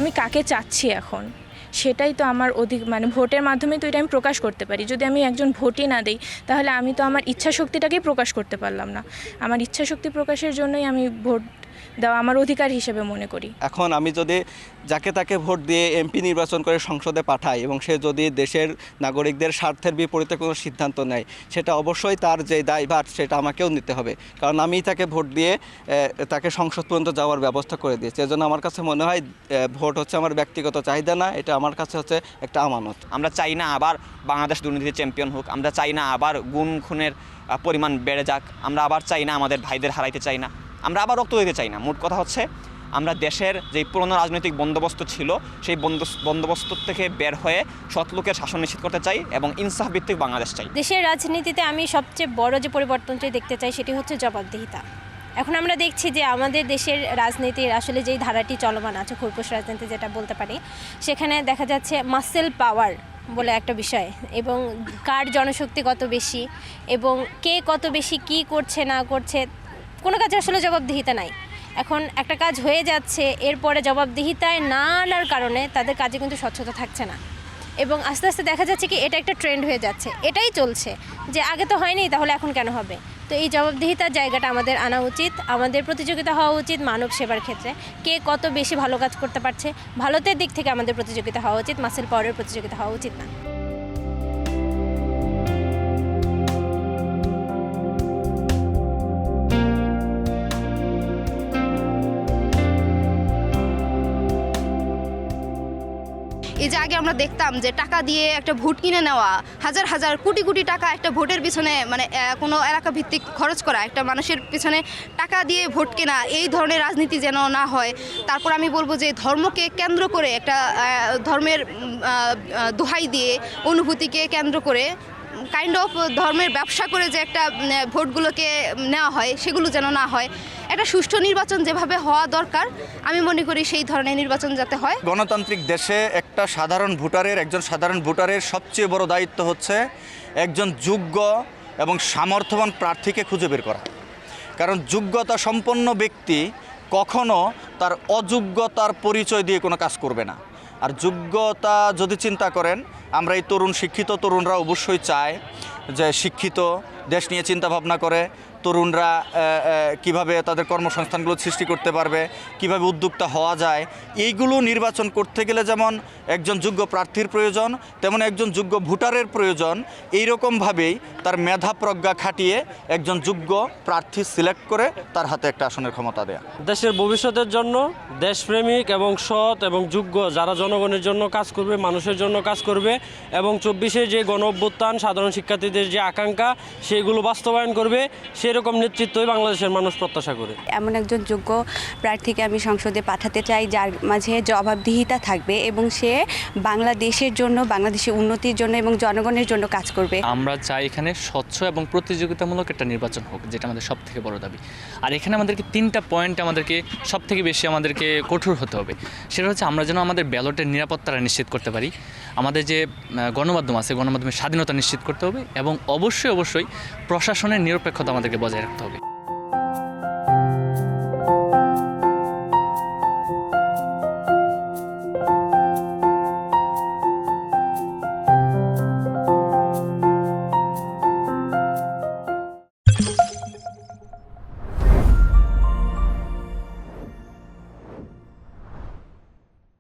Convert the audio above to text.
আমি কাকে চাচ্ছি এখন সেটাই তো আমার মানে ভোটের মাধ্যমে তো এটা আমি প্রকাশ করতে পারি। যদি আমি একজন ভোটই না দিই তাহলে আমি তো আমার ইচ্ছা শক্তিটাকেই প্রকাশ করতে পারলাম না। আমার ইচ্ছা শক্তি প্রকাশের জন্যই আমি ভোট দেওয়া আমার অধিকার হিসেবে মনে করি। এখন আমি যদি যাকে তাকে ভোট দিয়ে এমপি নির্বাচন করে সংসদে পাঠাই এবং সে যদি দেশের নাগরিকদের স্বার্থের বিপরীতে কোনো সিদ্ধান্ত নেয়, সেটা অবশ্যই তার যে দায়ভার সেটা আমাকেও নিতে হবে, কারণ আমি তাকে ভোট দিয়ে তাকে সংসদ পর্যন্ত যাওয়ার ব্যবস্থা করে দিয়েছি। এজন্য আমার কাছে মনে হয় ভোট হচ্ছে আমার ব্যক্তিগত চাহিদা না, এটা আমার কাছে হচ্ছে একটা আমানত। আমরা চাই না আবার বাংলাদেশ দুর্নীতিতে চ্যাম্পিয়ন হোক, আমরা চাই না আবার গুম খুনের পরিমাণ বেড়ে যাক, আমরা আবার চাই না আমাদের ভাইদের হারাইতে চাই না, আমরা আবার রক্ত দিতে চাই না। মোট কথা হচ্ছে আমরা দেশের যে পুরনো রাজনৈতিক বন্দোবস্ত ছিল সেই বন্দোবস্ত থেকে বের হয়ে সৎলোকের শাসন নিশ্চিত করতে চাই এবং ইনসাফ ভিত্তিক বাংলাদেশ চাই। দেশের রাজনীতিতে আমি সবচেয়ে বড় যে পরিবর্তনটি দেখতে চাই সেটি হচ্ছে জবাবদিহিতা। এখন আমরা দেখছি যে আমাদের দেশের রাজনীতির আসলে যেই ধারাটি চলমান আছে, খোরপোশ রাজনীতি যেটা বলতে পারি, সেখানে দেখা যাচ্ছে মাসেল পাওয়ার বলে একটা বিষয়, এবং কার জনশক্তি কত বেশি এবং কে কত বেশি কি করছে না করছে, কোনো কাজে আসলে জবাবদিহিতা নাই। এখন একটা কাজ হয়ে যাচ্ছে, এরপরে জবাবদিহিতায় না আনার কারণে তাদের কাজে কিন্তু স্বচ্ছতা থাকছে না, এবং আস্তে আস্তে দেখা যাচ্ছে কি এটা একটা ট্রেন্ড হয়ে যাচ্ছে। এটাই চলছে যে আগে তো হয়নি, তাহলে এখন কেন হবে। তো এই জবাবদিহিতার জায়গাটা আমাদের আনা উচিত, আমাদের প্রতিযোগিতা হওয়া উচিত মানব সেবার ক্ষেত্রে, কে কত বেশি ভালো কাজ করতে পারছে, ভালোতের দিক থেকে আমাদের প্রতিযোগিতা হওয়া উচিত, মাসেল পাওয়ারের প্রতিযোগিতা হওয়া উচিত না। এই যে আগে আমরা দেখতাম যে টাকা দিয়ে একটা ভোট কিনে নেওয়া, হাজার হাজার কোটি কোটি টাকা একটা ভোটের পিছনে, মানে কোনো এলাকা ভিত্তিক খরচ করা, একটা মানুষের পিছনে টাকা দিয়ে ভোট কেনা, এই ধরনের রাজনীতি যেন না হয়। তারপর আমি বলবো যে ধর্মকে কেন্দ্র করে একটা ধর্মের দোহাই দিয়ে, অনুভূতিকে কেন্দ্র করে কাইন্ড অফ ধর্মের ব্যবসা করে যে একটা ভোটগুলোকে নেওয়া হয়, সেগুলো যেন না হয়। একটা সুষ্ঠু নির্বাচন যেভাবে হওয়া দরকার, আমি মনে করি সেই ধরনের নির্বাচন যাতে হয়। গণতান্ত্রিক দেশে একজন সাধারণ ভোটারের সবচেয়ে বড় দায়িত্ব হচ্ছে একজন যোগ্য এবং সামর্থ্যবান প্রার্থীকে খুঁজে বের করা। কারণ যোগ্যতা সম্পন্ন ব্যক্তি কখনো তার অযোগ্যতার পরিচয় দিয়ে কোনো কাজ করবে না। আর যোগ্যতা যদি চিন্তা করেন, আমরা এই শিক্ষিত তরুণরা অবশ্যই চায় যে শিক্ষিত দেশ নিয়ে চিন্তা ভাবনা করে তরুণরা কিভাবে তাদের কর্মসংস্থানগুলো সৃষ্টি করতে পারবে, কিভাবে উদ্যোক্তা হওয়া যায়, এইগুলো নির্বাচন করতে গেলে যেমন একজন যোগ্য প্রার্থীর প্রয়োজন, তেমন একজন যোগ্য ভোটারের প্রয়োজন। এইরকমভাবেই তার মেধা প্রজ্ঞা খাটিয়ে একজন যোগ্য প্রার্থী সিলেক্ট করে তার হাতে একটা আসনের ক্ষমতা দেয়া। দেশের ভবিষ্যতের জন্য দেশপ্রেমিক এবং সৎ এবং যোগ্য যারা জনগণের জন্য কাজ করবে, মানুষের জন্য কাজ করবে এবং 24-এ যে গণ অভ্যুত্থান, সাধারণ শিক্ষার্থীদের যে আকাঙ্ক্ষা সেগুলো বাস্তবায়ন করবে, সেরকম নেতৃত্বই বাংলাদেশের মানুষ প্রত্যাশা করে। এমন একজন যোগ্য প্রার্থীকে আমি সংসদে পাঠাতে চাই যার মাঝে জবাবদিহিতা থাকবে এবং সে বাংলাদেশের জন্য, বাংলাদেশের উন্নতির জন্য এবং জনগণের জন্য কাজ করবে। আমরা চাই এখানে স্বচ্ছ এবং প্রতিযোগিতামূলক একটা নির্বাচন হোক, যেটা আমাদের সব থেকে বড় দাবি। আর এখানে আমাদেরকে 3টা পয়েন্ট আমাদেরকে সব থেকে বেশি কঠোর হতে হবে। সেটা হচ্ছে আমরা যেন আমাদের ব্যালটের নিরাপত্তাটা নিশ্চিত করতে পারি, আমাদের যে গণমাধ্যম আছে গণমাধ্যমের স্বাধীনতা নিশ্চিত করতে হবে এবং অবশ্যই প্রশাসনের নিরপেক্ষতা আমাদেরকে বজায় রাখতে হবে।